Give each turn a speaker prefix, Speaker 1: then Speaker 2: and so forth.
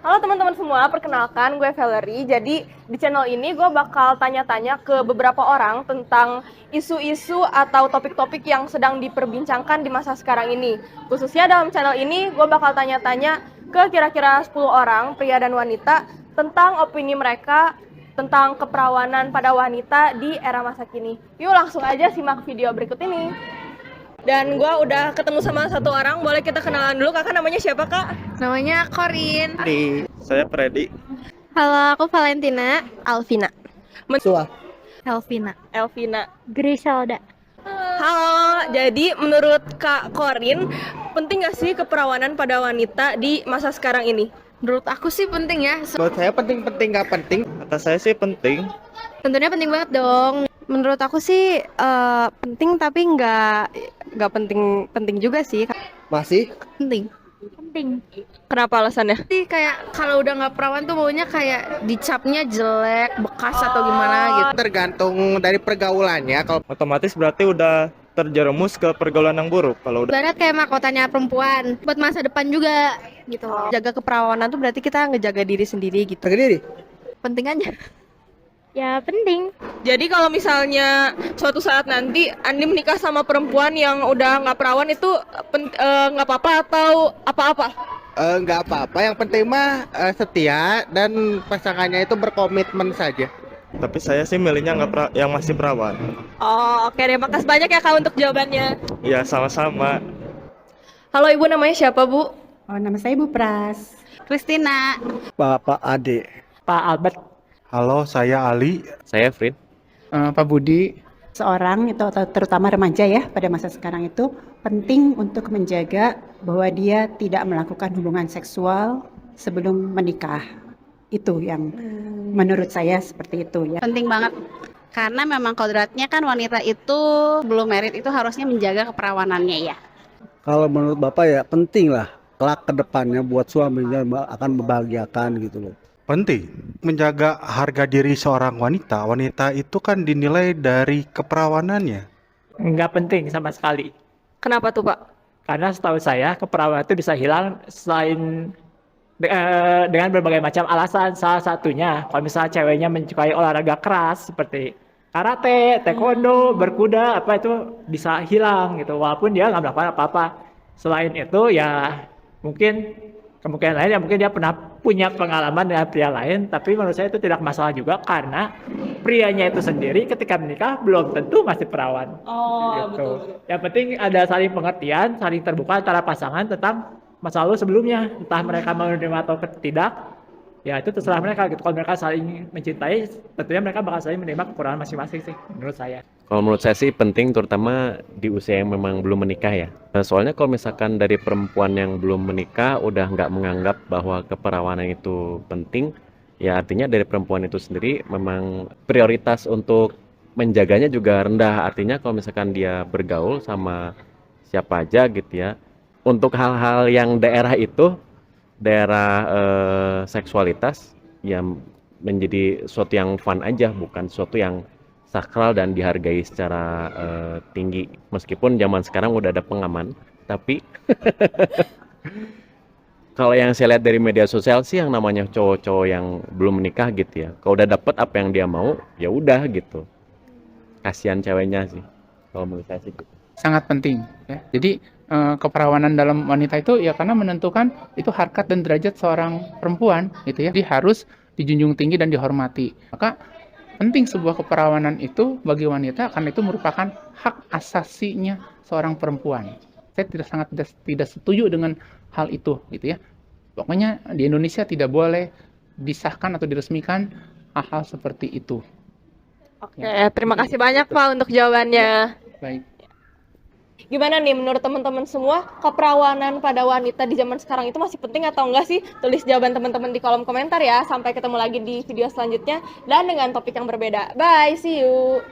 Speaker 1: Halo teman-teman semua, perkenalkan gue Valerie. Jadi di channel ini gue bakal tanya-tanya ke beberapa orang tentang isu-isu atau topik-topik yang sedang diperbincangkan di masa sekarang ini. Khususnya dalam channel ini gue bakal tanya-tanya ke kira-kira 10 orang, pria dan wanita, tentang opini mereka tentang keperawanan pada wanita di era masa kini. Yuk langsung aja simak video berikut ini. Dan gue udah ketemu sama satu orang, boleh kita kenalan dulu. Kakak namanya siapa, Kak?
Speaker 2: Namanya Corin.
Speaker 3: Saya Freddy.
Speaker 2: Halo, aku Valentina.
Speaker 4: Alvina.
Speaker 3: Suah.
Speaker 2: Elvina.
Speaker 1: Elvina.
Speaker 4: Griselda.
Speaker 1: Halo, jadi menurut Kak Corin, penting gak sih keperawanan pada wanita di masa sekarang ini?
Speaker 2: Menurut aku sih penting ya.
Speaker 3: Menurut saya penting nggak penting. Kata saya sih penting.
Speaker 2: Tentunya penting banget dong.
Speaker 4: Menurut aku sih penting tapi nggak penting juga sih.
Speaker 3: Masih?
Speaker 2: Penting.
Speaker 1: Kenapa alasannya?
Speaker 2: Sih kayak kalau udah nggak perawan tuh maunya kayak dicapnya jelek, bekas atau gimana gitu.
Speaker 5: Tergantung dari pergaulannya. Kalau
Speaker 3: Otomatis berarti udah terjerumus ke pergaulan yang buruk. Kalau udah
Speaker 2: Ibarat kayak mahkotanya perempuan, buat masa depan juga gitu.
Speaker 4: Jaga keperawanan tuh berarti kita ngejaga diri sendiri gitu.
Speaker 5: harga diri,
Speaker 2: Penting aja.
Speaker 4: Ya penting.
Speaker 1: Jadi kalau misalnya suatu saat nanti Andi menikah sama perempuan yang udah nggak perawan itu nggak apa-apa atau apa-apa?
Speaker 5: nggak apa-apa. Yang penting mah setia dan pasangannya itu berkomitmen saja.
Speaker 3: tapi saya sih milihnya yang masih perawan.
Speaker 1: Oh, oke deh. Makasih banyak ya Kak untuk jawabannya.
Speaker 3: Ya sama-sama.
Speaker 1: Halo Ibu, namanya siapa Bu?
Speaker 6: Oh, nama saya Bu Pras.
Speaker 2: Christina.
Speaker 7: Bapak Ade.
Speaker 6: Pak Albert.
Speaker 7: Halo, saya Ali.
Speaker 3: Saya Frid.
Speaker 6: Pak Budi. Seorang itu atau terutama remaja ya pada masa sekarang itu penting untuk menjaga bahwa dia tidak melakukan hubungan seksual sebelum menikah. Itu yang menurut saya seperti itu ya.
Speaker 2: Penting banget. Karena memang kodratnya kan wanita itu belum merit itu harusnya menjaga keperawanannya ya.
Speaker 7: Kalau menurut Bapak ya penting lah. Kelak ke depannya buat suaminya akan membahagiakan gitu loh.
Speaker 8: Penting menjaga harga diri seorang wanita. Wanita itu kan dinilai dari keperawanannya.
Speaker 9: Nggak penting sama sekali.
Speaker 1: Kenapa tuh Pak?
Speaker 9: Karena setahu saya keperawanan itu bisa hilang selain dengan berbagai macam alasan. Salah satunya kalau misalnya ceweknya menyukai olahraga keras seperti karate, taekwondo, berkuda, apa itu bisa hilang gitu. Walaupun dia nggak melakukan apa-apa. Selain itu ya mungkin kemungkinan lain ya mungkin dia pernah punya pengalaman dengan pria lain, tapi menurut saya itu tidak masalah juga karena prianya itu sendiri ketika menikah belum tentu masih perawan.
Speaker 1: Oh,
Speaker 9: Gitu.
Speaker 1: betul.
Speaker 9: Yang penting ada saling pengertian, saling terbuka antara pasangan tentang masa lalu sebelumnya, entah mereka mau menerima atau tidak, ya itu terserah mereka gitu. Kalau mereka saling mencintai, tentunya mereka bakal saling menerima kekurangan masing-masing sih, menurut saya.
Speaker 10: Kalau menurut saya sih penting terutama di usia yang memang belum menikah ya. Soalnya kalau misalkan dari perempuan yang belum menikah udah nggak menganggap bahwa keperawanan itu penting, ya artinya dari perempuan itu sendiri memang prioritas untuk menjaganya juga rendah. Artinya kalau misalkan dia bergaul sama siapa aja gitu ya, untuk hal-hal yang daerah itu, daerah seksualitas, ya menjadi sesuatu yang fun aja, bukan sesuatu yang sakral dan dihargai secara tinggi. Meskipun zaman sekarang udah ada pengaman, tapi kalau yang saya lihat dari media sosial sih yang namanya cowok-cowok yang belum menikah gitu ya, kalau udah dapet apa yang dia mau, ya udah gitu. Kasihan ceweknya sih, kalau menurut saya sih gitu.
Speaker 6: Sangat penting ya. Jadi keperawanan dalam wanita itu ya karena menentukan itu harkat dan derajat seorang perempuan gitu ya. Jadi harus dijunjung tinggi dan dihormati. Maka penting sebuah keperawanan itu bagi wanita karena itu merupakan hak asasinya seorang perempuan. Saya tidak setuju dengan hal itu gitu ya. Pokoknya di Indonesia tidak boleh disahkan atau diresmikan hal-hal seperti itu.
Speaker 1: Oke, terima kasih banyak Pak untuk jawabannya.
Speaker 6: Baik.
Speaker 1: Gimana nih menurut teman-teman semua, keperawanan pada wanita di zaman sekarang itu masih penting atau enggak sih? Tulis jawaban teman-teman di kolom komentar ya. Sampai ketemu lagi di video selanjutnya dan dengan topik yang berbeda. Bye, see you.